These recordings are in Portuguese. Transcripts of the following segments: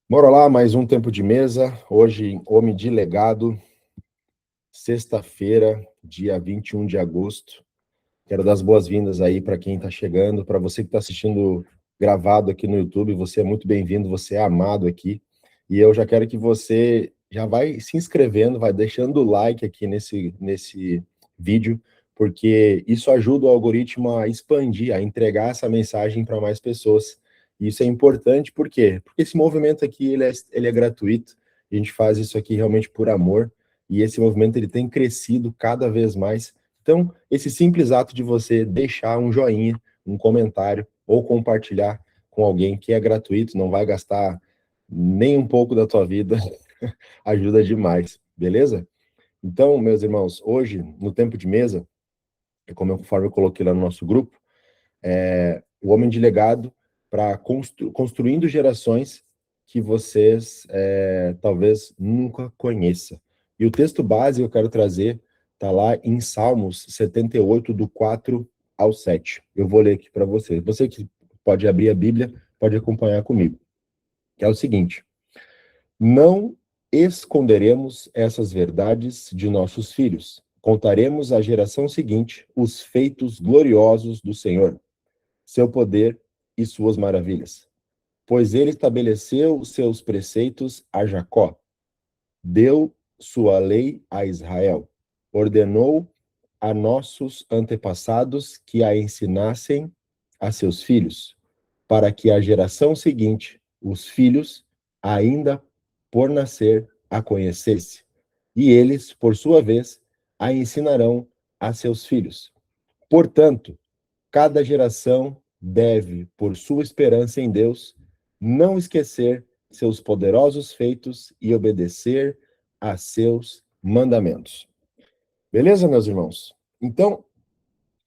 Bora lá, mais um tempo de mesa. Hoje, Homem de Legado, sexta-feira, dia 21 de agosto. Quero dar as boas-vindas aí para quem está chegando, para você que está assistindo gravado aqui no YouTube. Você é muito bem-vindo, você é amado aqui. E eu já quero que você já vai se inscrevendo, vai deixando o like aqui nesse vídeo, porque isso ajuda o algoritmo a expandir, a entregar essa mensagem para mais pessoas. E isso é importante, por quê? Porque esse movimento aqui, ele é gratuito, a gente faz isso aqui realmente por amor, e esse movimento ele tem crescido cada vez mais. Então, esse simples ato de você deixar um joinha, um comentário, ou compartilhar com alguém que é gratuito, não vai gastar nem um pouco da tua vida, ajuda demais, beleza? Então, meus irmãos, hoje, no tempo de mesa, conforme eu coloquei lá no nosso grupo, o homem de legado para construindo gerações que vocês talvez nunca conheçam. E o texto base que eu quero trazer está lá em Salmos 78, do 4 ao 7. Eu vou ler aqui para você. Você que pode abrir a Bíblia, pode acompanhar comigo. Que é o seguinte: não esconderemos essas verdades de nossos filhos. Contaremos à geração seguinte os feitos gloriosos do Senhor, seu poder e suas maravilhas. Pois ele estabeleceu seus preceitos a Jacó, deu sua lei a Israel, ordenou a nossos antepassados que a ensinassem a seus filhos, para que a geração seguinte, os filhos, ainda por nascer, a conhecesse. E eles, por sua vez, a ensinarão a seus filhos. Portanto, cada geração deve, por sua esperança em Deus, não esquecer seus poderosos feitos e obedecer a seus mandamentos. Beleza, meus irmãos? Então,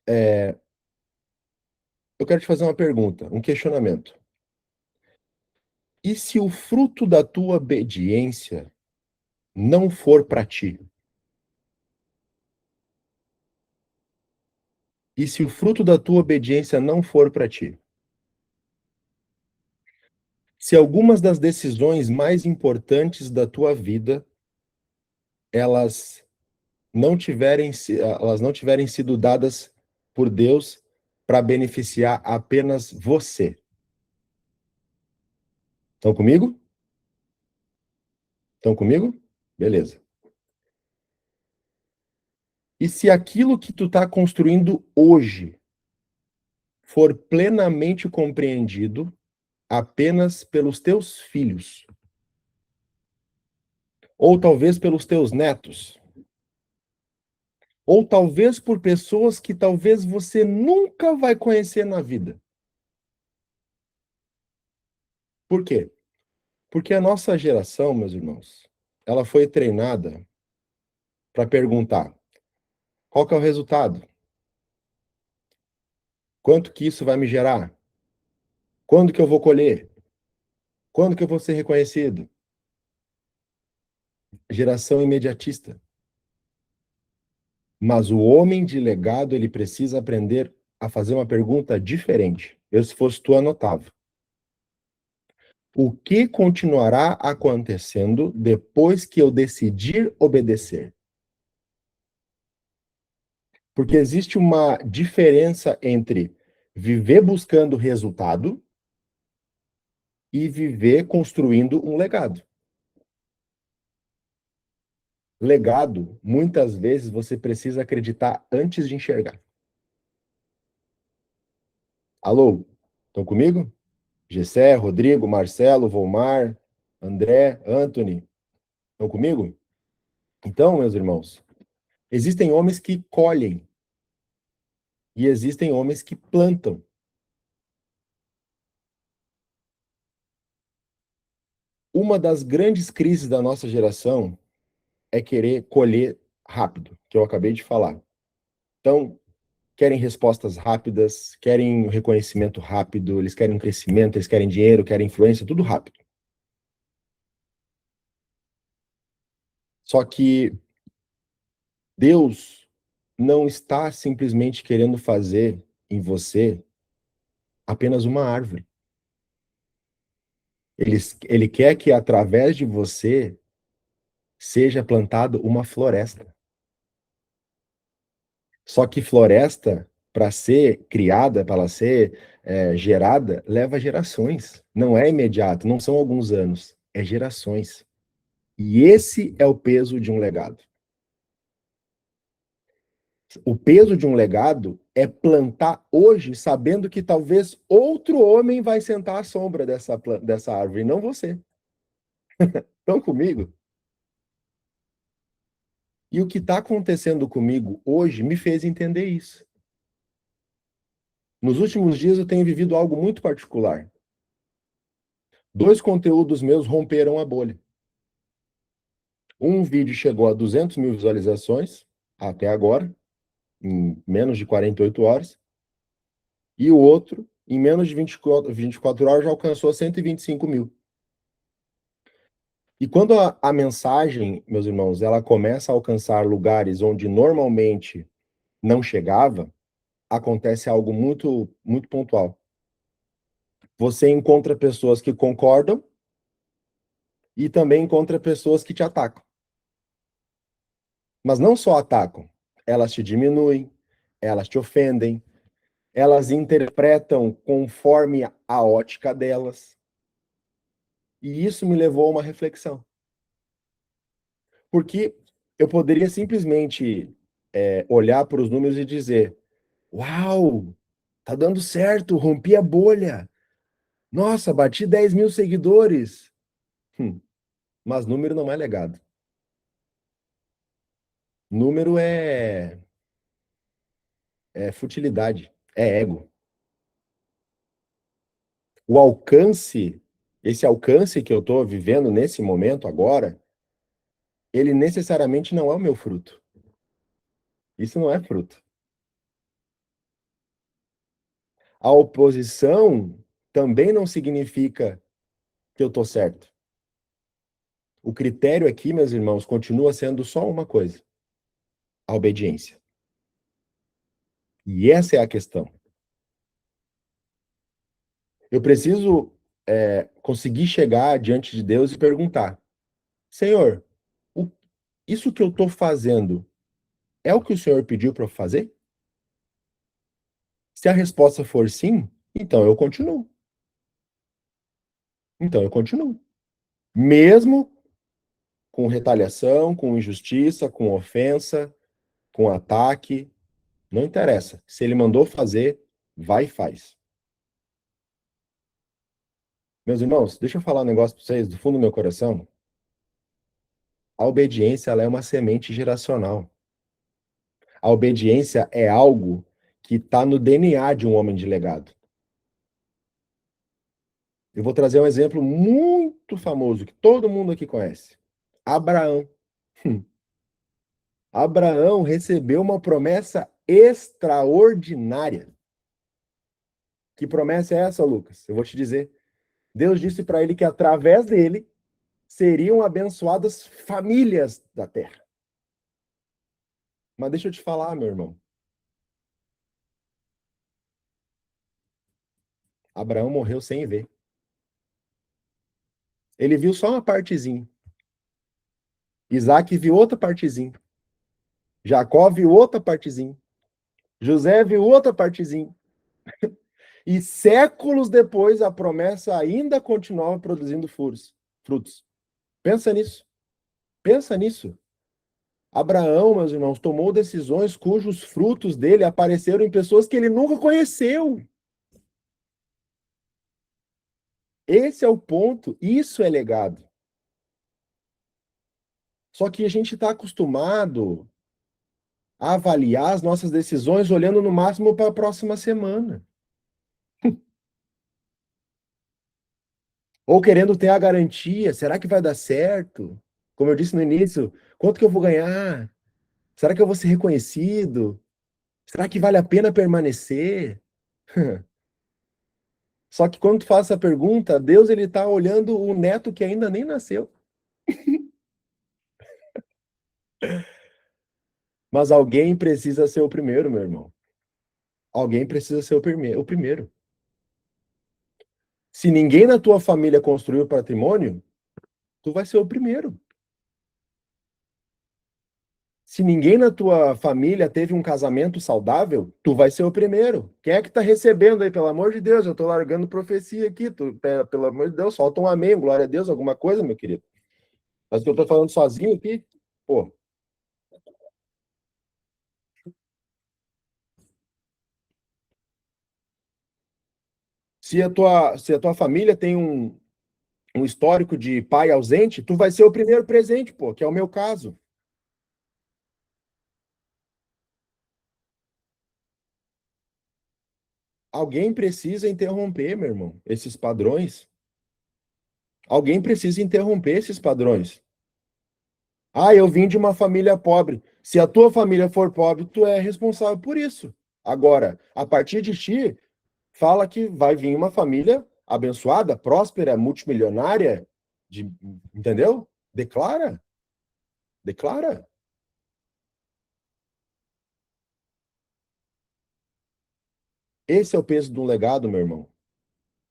eu quero te fazer uma pergunta, um questionamento. E se o fruto da tua obediência não for para ti? E se o fruto da tua obediência não for para ti? Se algumas das decisões mais importantes da tua vida, elas elas não tiverem sido dadas por Deus para beneficiar apenas você. Estão comigo? Estão comigo? Beleza. E se aquilo que tu está construindo hoje for plenamente compreendido apenas pelos teus filhos, ou talvez pelos teus netos, ou talvez por pessoas que talvez você nunca vai conhecer na vida. Por quê? Porque a nossa geração, meus irmãos, ela foi treinada para perguntar: qual que é o resultado? Quanto que isso vai me gerar? Quando que eu vou colher? Quando que eu vou ser reconhecido? Geração imediatista. Mas o homem de legado, ele precisa aprender a fazer uma pergunta diferente. Eu, se fosse tu, anotava. O que continuará acontecendo depois que eu decidir obedecer? Porque existe uma diferença entre viver buscando resultado e viver construindo um legado. Legado, muitas vezes você precisa acreditar antes de enxergar. Alô? Estão comigo? Gessé, Rodrigo, Marcelo, Volmar, André, Anthony. Estão comigo? Então, meus irmãos, existem homens que colhem e existem homens que plantam. Uma das grandes crises da nossa geração é querer colher rápido, que eu acabei de falar. Então, querem respostas rápidas, querem reconhecimento rápido, eles querem crescimento, eles querem dinheiro, querem influência, tudo rápido. Só que Deus não está simplesmente querendo fazer em você apenas uma árvore. Ele quer que através de você seja plantado uma floresta. Só que floresta, para ser criada, para ela ser gerada, leva gerações. Não é imediato, não são alguns anos, é gerações. E esse é o peso de um legado. O peso de um legado é plantar hoje, sabendo que talvez outro homem vai sentar à sombra dessa árvore, não você. Estão comigo? E o que está acontecendo comigo hoje me fez entender isso. Nos últimos dias eu tenho vivido algo muito particular. Dois conteúdos meus romperam a bolha. Um vídeo chegou a 200 mil visualizações até agora, em menos de 48 horas. E o outro, em menos de 24 horas, já alcançou 125 mil. E quando a mensagem, meus irmãos, ela começa a alcançar lugares onde normalmente não chegava, acontece algo muito, muito pontual. Você encontra pessoas que concordam e também encontra pessoas que te atacam. Mas não só atacam, elas te diminuem, elas te ofendem, elas interpretam conforme a ótica delas. E isso me levou a uma reflexão. Porque eu poderia simplesmente olhar para os números e dizer: Uau, tá dando certo, rompi a bolha. Nossa, bati 10 mil seguidores. Mas número não é legado. Número é futilidade, é ego. O alcance, esse alcance que eu estou vivendo nesse momento agora, ele necessariamente não é o meu fruto. Isso não é fruto. A oposição também não significa que eu estou certo. O critério aqui, meus irmãos, continua sendo só uma coisa: a obediência. E essa é a questão. Eu preciso conseguir chegar diante de Deus e perguntar: Senhor, isso que eu estou fazendo é o que o Senhor pediu para eu fazer? Se a resposta for sim, então eu continuo. Então eu continuo. Mesmo com retaliação, com injustiça, com ofensa, com ataque, não interessa. Se ele mandou fazer, vai e faz. Meus irmãos, deixa eu falar um negócio para vocês do fundo do meu coração. A obediência, ela é uma semente geracional. A obediência é algo que está no DNA de um homem de legado. Eu vou trazer um exemplo muito famoso que todo mundo aqui conhece. Abraão. Abraão recebeu uma promessa extraordinária. Que promessa é essa, Lucas? Eu vou te dizer. Deus disse para ele que através dele seriam abençoadas famílias da terra. Mas deixa eu te falar, meu irmão. Abraão morreu sem ver. Ele viu só uma partezinha. Isaac viu outra partezinha. Jacó viu outra partezinha. José viu outra partezinha. E séculos depois a promessa ainda continuava produzindo frutos. Pensa nisso. Pensa nisso. Abraão, meus irmãos, tomou decisões cujos frutos dele apareceram em pessoas que ele nunca conheceu. Esse é o ponto. Isso é legado. Só que a gente está acostumado a avaliar as nossas decisões olhando no máximo para a próxima semana. Ou querendo ter a garantia, será que vai dar certo? Como eu disse no início, quanto que eu vou ganhar? Será que eu vou ser reconhecido? Será que vale a pena permanecer? Só que quando tu faz essa pergunta, Deus ele está olhando o neto que ainda nem nasceu. Mas alguém precisa ser o primeiro, meu irmão. Alguém precisa ser o primeiro. Se ninguém na tua família construiu patrimônio, tu vai ser o primeiro. Se ninguém na tua família teve um casamento saudável, tu vai ser o primeiro. Quem é que tá recebendo aí, pelo amor de Deus? Eu tô largando profecia aqui, pelo amor de Deus, solta um amém, glória a Deus, alguma coisa, meu querido. Mas que eu tô falando sozinho aqui, pô. Se a tua família tem um histórico de pai ausente, tu vai ser o primeiro presente, pô, que é o meu caso. Alguém precisa interromper, meu irmão, esses padrões. Alguém precisa interromper esses padrões. Ah, eu vim de uma família pobre. Se a tua família for pobre, tu é responsável por isso. Agora, a partir de ti, fala que vai vir uma família abençoada, próspera, multimilionária, entendeu? Declara, declara. Esse é o peso de um legado, meu irmão.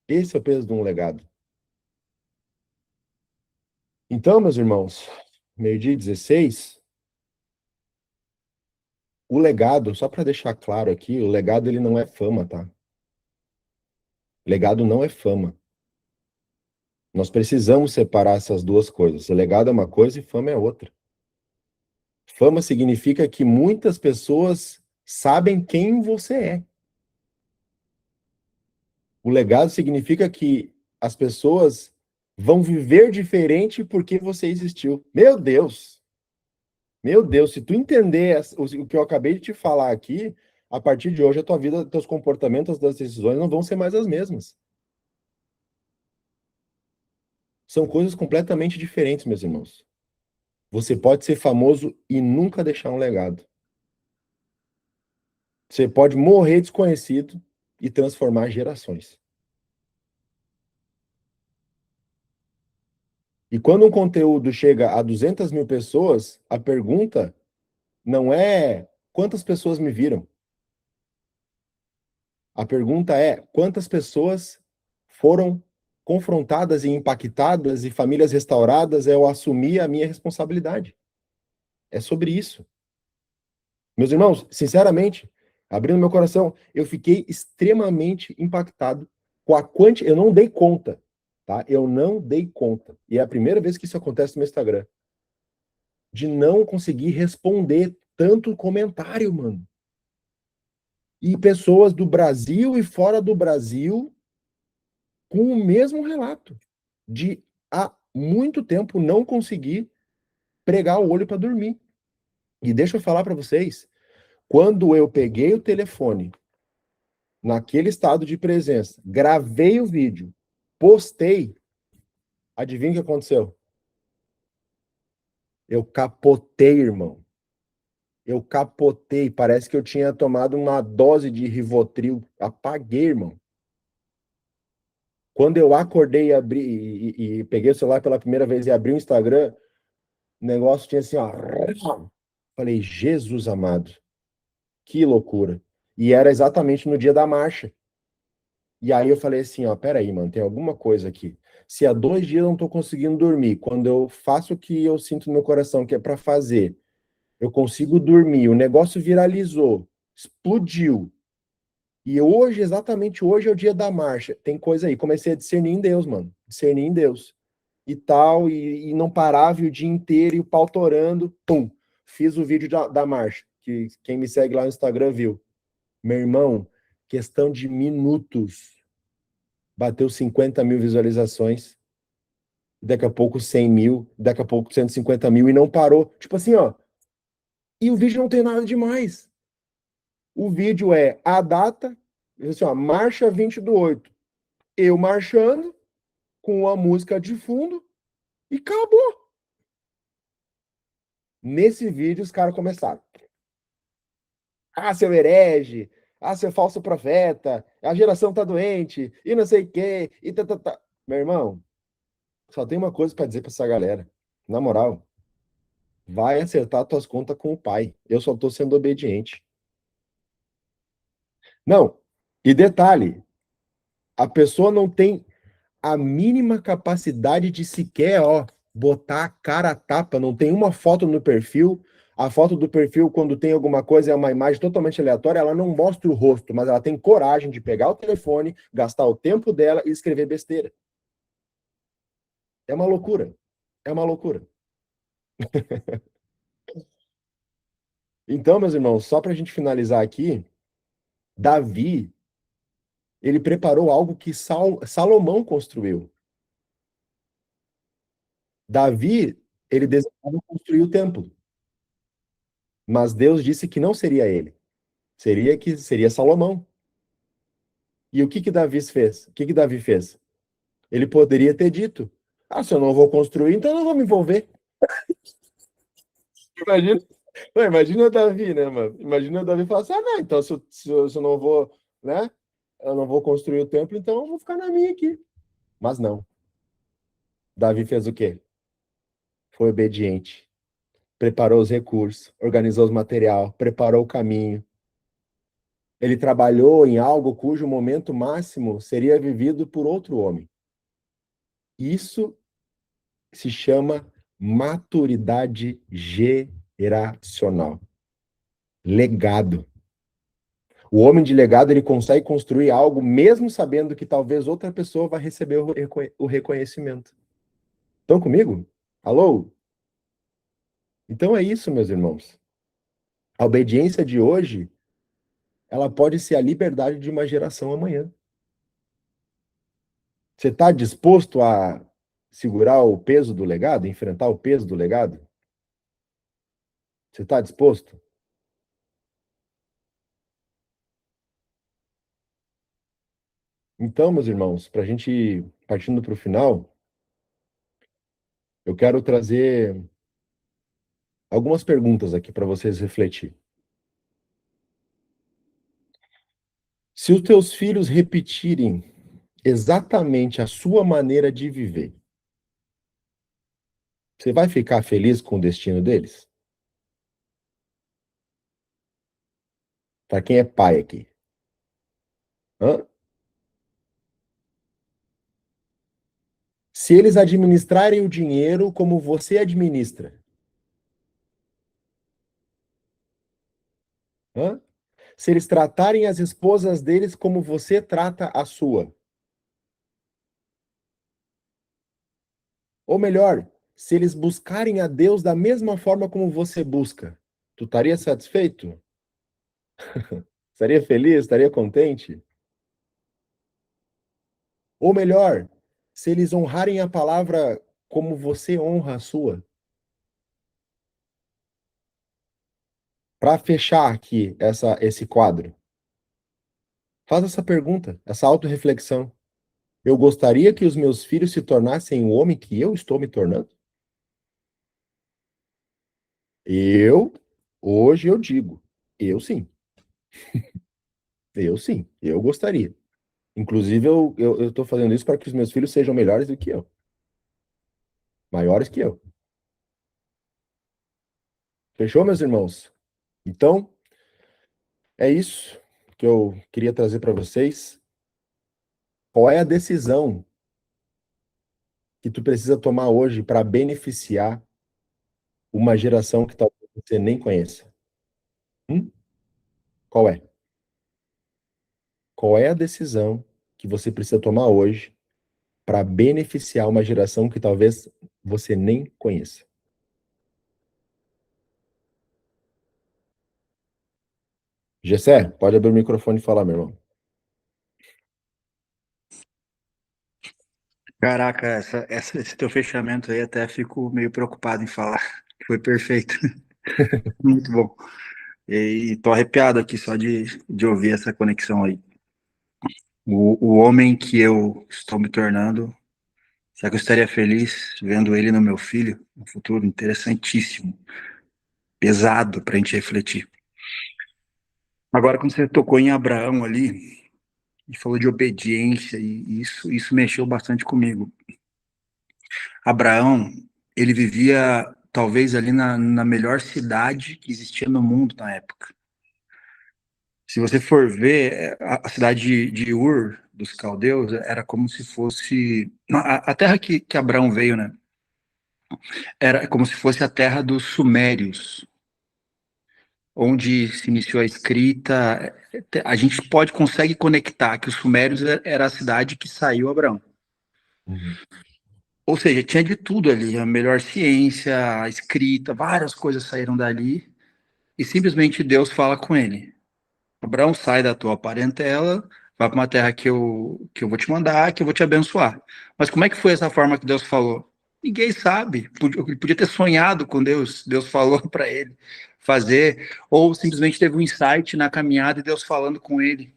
Esse é o peso de um legado. Então, meus irmãos, meio-dia e 16, o legado, só para deixar claro aqui, o legado ele não é fama, tá? Legado não é fama. Nós precisamos separar essas duas coisas. O legado é uma coisa e fama é outra. Fama significa que muitas pessoas sabem quem você é. O legado significa que as pessoas vão viver diferente porque você existiu. Meu Deus, se tu entender o que eu acabei de te falar aqui, a partir de hoje a tua vida, teus comportamentos, as decisões não vão ser mais as mesmas. São coisas completamente diferentes, meus irmãos. Você pode ser famoso e nunca deixar um legado. Você pode morrer desconhecido e transformar gerações. E quando um conteúdo chega a 200 mil pessoas, a pergunta não é quantas pessoas me viram. A pergunta é quantas pessoas foram confrontadas e impactadas e famílias restauradas ao assumir a minha responsabilidade. É sobre isso. Meus irmãos, sinceramente, abrindo meu coração, eu fiquei extremamente impactado com a quantidade. Eu não dei conta, tá? Eu não dei conta. E é a primeira vez que isso acontece no meu Instagram. De não conseguir responder tanto comentário, mano. E pessoas do Brasil e fora do Brasil com o mesmo relato. De há muito tempo não conseguir pregar o olho para dormir. E deixa eu falar para vocês, quando eu peguei o telefone naquele estado de presença, gravei o vídeo, postei, adivinha o que aconteceu? Eu capotei, irmão. Eu capotei. Parece que eu tinha tomado uma dose de Rivotril. Apaguei, irmão. Quando eu acordei e abri e peguei o celular pela primeira vez e abri o Instagram, o negócio tinha assim, ó. Falei, Jesus amado, que loucura. E era exatamente no dia da marcha. E aí eu falei assim, ó, peraí, mano, tem alguma coisa aqui. Se há 2 dias eu não tô conseguindo dormir, quando eu faço o que eu sinto no meu coração que é para fazer, eu consigo dormir, o negócio viralizou, explodiu. E hoje, exatamente hoje é o dia da marcha. Tem coisa aí, comecei a discernir em Deus, mano. Discernir em Deus. E tal, e não parava e o dia inteiro, e o pau torando, pum. Fiz o vídeo da marcha, que quem me segue lá no Instagram viu. Meu irmão, questão de minutos bateu 50 mil visualizações, daqui a pouco 100 mil, daqui a pouco 150 mil e não parou. Tipo assim, ó. E o vídeo não tem nada demais. O vídeo é a data, assim, ó, marcha 20/8. Eu marchando, com a música de fundo, e acabou. Nesse vídeo, os caras começaram. Ah, seu herege, ah, seu falso profeta, a geração tá doente, e não sei o quê, e tá, tá, tá. Meu irmão, só tem uma coisa para dizer para essa galera. Na moral, vai acertar tuas contas com o pai. Eu só tô sendo obediente. Não, e detalhe, a pessoa não tem. a mínima capacidade de sequer, ó, botar a cara a tapa, não tem uma foto no perfil. A foto do perfil, quando tem alguma coisa, é uma imagem totalmente aleatória, ela não mostra o rosto, mas ela tem coragem de pegar o telefone, gastar o tempo dela e escrever besteira. É uma loucura. É uma loucura. Então, meus irmãos, só para a gente finalizar aqui, Davi, ele preparou algo que Salomão construiu. Davi, ele desejava construir o templo, mas Deus disse que não seria ele, seria Salomão. E o que que Davi fez? O que que Davi fez? Ele poderia ter dito: "Ah, se eu não vou construir, então eu não vou me envolver." Imagina, imagina o Davi, né, mano? Imagina o Davi falar assim: "Ah, não, então se eu não vou, né? Eu não vou construir o templo, então eu vou ficar na minha aqui." Mas não. Davi fez o quê? Foi obediente. Preparou os recursos, organizou os material, preparou o caminho. Ele trabalhou em algo cujo momento máximo seria vivido por outro homem. Isso se chama maturidade geracional. Legado. O homem de legado, ele consegue construir algo mesmo sabendo que talvez outra pessoa vai receber o reconhecimento. Estão comigo? Alô? Então é isso, meus irmãos. A obediência de hoje, ela pode ser a liberdade de uma geração amanhã. Você está disposto a segurar o peso do legado, enfrentar o peso do legado? Você está disposto? Então, meus irmãos, para a gente ir partindo para o final, eu quero trazer algumas perguntas aqui para vocês refletir. Se os teus filhos repetirem exatamente a sua maneira de viver, você vai ficar feliz com o destino deles? Para quem é pai aqui? Hã? Se eles administrarem o dinheiro como você administra, hã? Se eles tratarem as esposas deles como você trata a sua, ou melhor, se eles buscarem a Deus da mesma forma como você busca, tu estaria satisfeito? Estaria feliz? Estaria contente? Ou melhor, se eles honrarem a palavra como você honra a sua? Para fechar aqui esse quadro, faz essa pergunta, essa autorreflexão. Eu gostaria que os meus filhos se tornassem o homem que eu estou me tornando? Eu, hoje eu digo, eu sim, eu gostaria. Inclusive, eu estou fazendo isso para que os meus filhos sejam melhores do que eu, maiores que eu. Fechou, meus irmãos? Então, é isso que eu queria trazer para vocês. Qual é a decisão que tu precisa tomar hoje para beneficiar uma geração que talvez você nem conheça? Hum? Qual é? Qual é a decisão que você precisa tomar hoje para beneficiar uma geração que talvez você nem conheça? Gessé, pode abrir o microfone e falar, meu irmão. Caraca, esse teu fechamento aí até fico meio preocupado em falar. Foi perfeito. Muito bom. E tô arrepiado aqui só de ouvir essa conexão aí. O homem que eu estou me tornando, será que eu estaria feliz vendo ele no meu filho? Um futuro interessantíssimo, pesado para a gente refletir. Agora, quando você tocou em Abraão ali, e falou de obediência, e isso mexeu bastante comigo. Abraão, ele vivia talvez ali na melhor cidade que existia no mundo na época. Se você for ver a cidade de Ur, dos caldeus era como se fosse a terra que Abraão veio, né? Era como se fosse a terra dos sumérios, onde se iniciou a escrita. A gente consegue conectar que os sumérios era a cidade que saiu Abraão. Uhum. Ou seja, tinha de tudo ali, a melhor ciência, a escrita, várias coisas saíram dali, e simplesmente Deus fala com ele: Abraão, sai da tua parentela, vai para uma terra que eu vou te mandar, que eu vou te abençoar. Mas como é que foi essa forma que Deus falou? Ninguém sabe. Ele podia ter sonhado com Deus, Deus falou para ele fazer, ou simplesmente teve um insight na caminhada e Deus falando com ele.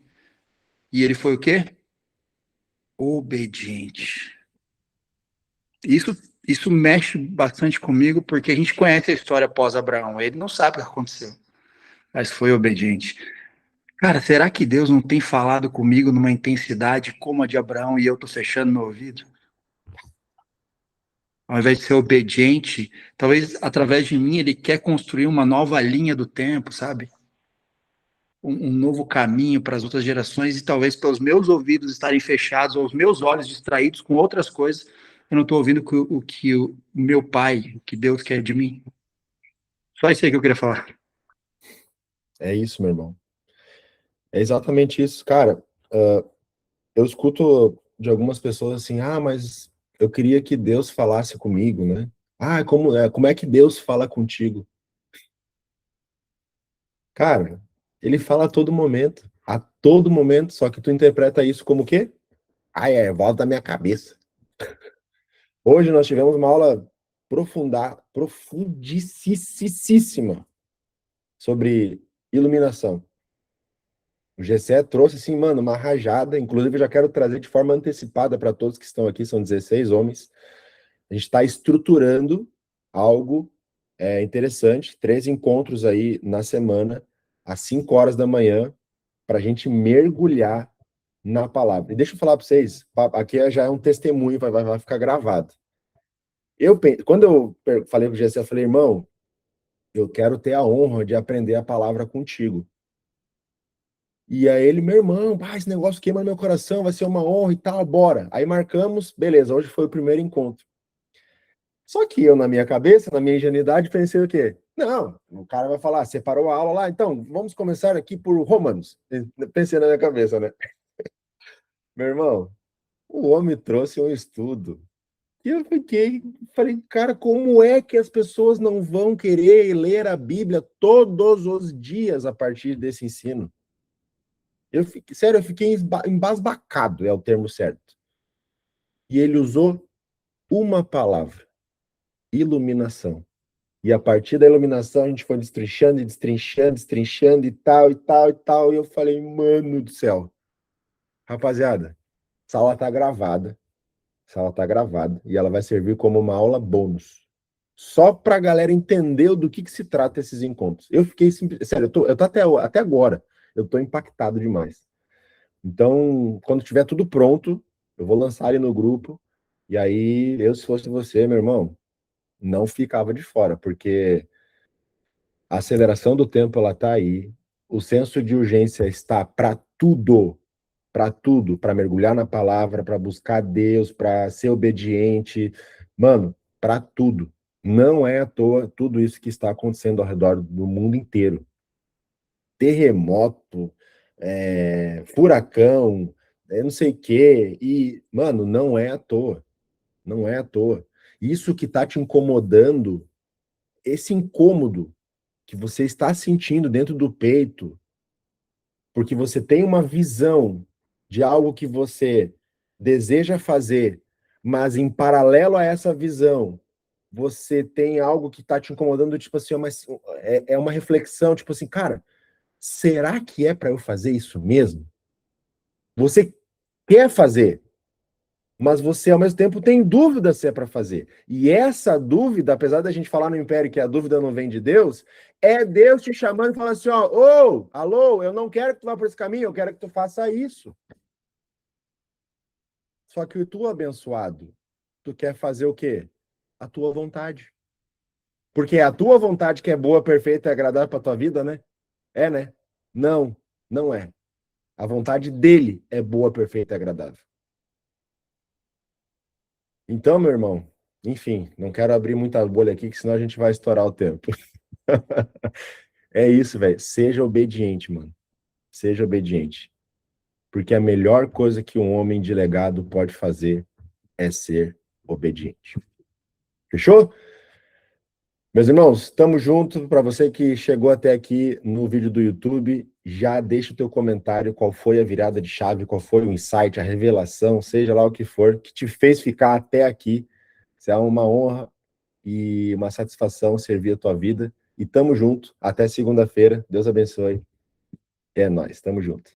E ele foi o quê? Obediente. Isso mexe bastante comigo, porque a gente conhece a história pós-Abraão. Ele não sabe o que aconteceu, mas foi obediente. Cara, será que Deus não tem falado comigo numa intensidade como a de Abraão e eu tô fechando meu ouvido? Ao invés de ser obediente, talvez através de mim ele quer construir uma nova linha do tempo, sabe? Um novo caminho para as outras gerações e talvez pelos meus ouvidos estarem fechados ou os meus olhos distraídos com outras coisas, eu não estou ouvindo o que o meu pai, o que Deus quer de mim. Só isso aí que eu queria falar. É isso, meu irmão. É exatamente isso, cara. Eu escuto de algumas pessoas assim, mas eu queria que Deus falasse comigo, né? Como é que Deus fala contigo? Cara, ele fala a todo momento, só que tu interpreta isso como o quê? Volta da minha cabeça. Hoje nós tivemos uma aula profundicíssima sobre iluminação. O Gessé trouxe, assim, mano, uma rajada, inclusive eu já quero trazer de forma antecipada para todos que estão aqui, são 16 homens. A gente está estruturando algo interessante, 3 encontros aí na semana, às 5 horas da manhã, para a gente mergulhar na palavra. E deixa eu falar para vocês, aqui já é um testemunho, vai ficar gravado. Quando eu falei com o Gessé, eu falei, irmão, eu quero ter a honra de aprender a palavra contigo. E aí ele, meu irmão, esse negócio queima no meu coração, vai ser uma honra e tal, bora. Aí marcamos, beleza, hoje foi o primeiro encontro. Só que eu, na minha cabeça, na minha ingenuidade, pensei o quê? Não, o cara vai falar, separou a aula lá, então vamos começar aqui por Romanos. Pensei na minha cabeça, né? Meu irmão, o homem trouxe um estudo. E eu falei, cara, como é que as pessoas não vão querer ler a Bíblia todos os dias a partir desse ensino? Sério, eu fiquei embasbacado, é o termo certo. E ele usou uma palavra: iluminação. E a partir da iluminação a gente foi destrinchando e destrinchando, destrinchando e tal, e tal, e tal. E eu falei, mano do céu. Rapaziada, essa aula tá gravada. Essa aula tá gravada. E ela vai servir como uma aula bônus. Só pra galera entender do que se trata esses encontros. Eu fiquei, sério, eu tô até agora, eu tô impactado demais. Então, quando tiver tudo pronto, eu vou lançar ele no grupo. E aí, se fosse você, meu irmão, não ficava de fora, porque a aceleração do tempo ela tá aí. O senso de urgência está para tudo, para mergulhar na palavra, para buscar Deus, para ser obediente, mano, para tudo. Não é à toa tudo isso que está acontecendo ao redor do mundo inteiro. Terremoto, furacão, não sei o quê. E, mano, não é à toa. Não é à toa. Isso que está te incomodando, esse incômodo que você está sentindo dentro do peito, porque você tem uma visão de algo que você deseja fazer, mas em paralelo a essa visão, você tem algo que está te incomodando, tipo assim, é uma reflexão, tipo assim, cara, será que é para eu fazer isso mesmo? Você quer fazer, mas você ao mesmo tempo tem dúvida se é para fazer. E essa dúvida, apesar da gente falar no Império que a dúvida não vem de Deus, é Deus te chamando e falando assim, alô, eu não quero que tu vá por esse caminho, eu quero que tu faça isso. Só que tu, abençoado, tu quer fazer o quê? A tua vontade. Porque é a tua vontade que é boa, perfeita e agradável para tua vida, né? É, né? Não, não é. A vontade dele é boa, perfeita e agradável. Então, meu irmão, enfim, não quero abrir muita bolha aqui, que senão a gente vai estourar o tempo. É isso, velho. Seja obediente, mano. Seja obediente. Porque a melhor coisa que um homem de legado pode fazer é ser obediente. Fechou? Meus irmãos, estamos juntos. Para você que chegou até aqui no vídeo do YouTube, já deixa o teu comentário qual foi a virada de chave, qual foi o insight, a revelação, seja lá o que for, que te fez ficar até aqui. Isso é uma honra e uma satisfação servir a tua vida. E tamo junto. Até segunda-feira. Deus abençoe. É nóis. Tamo junto.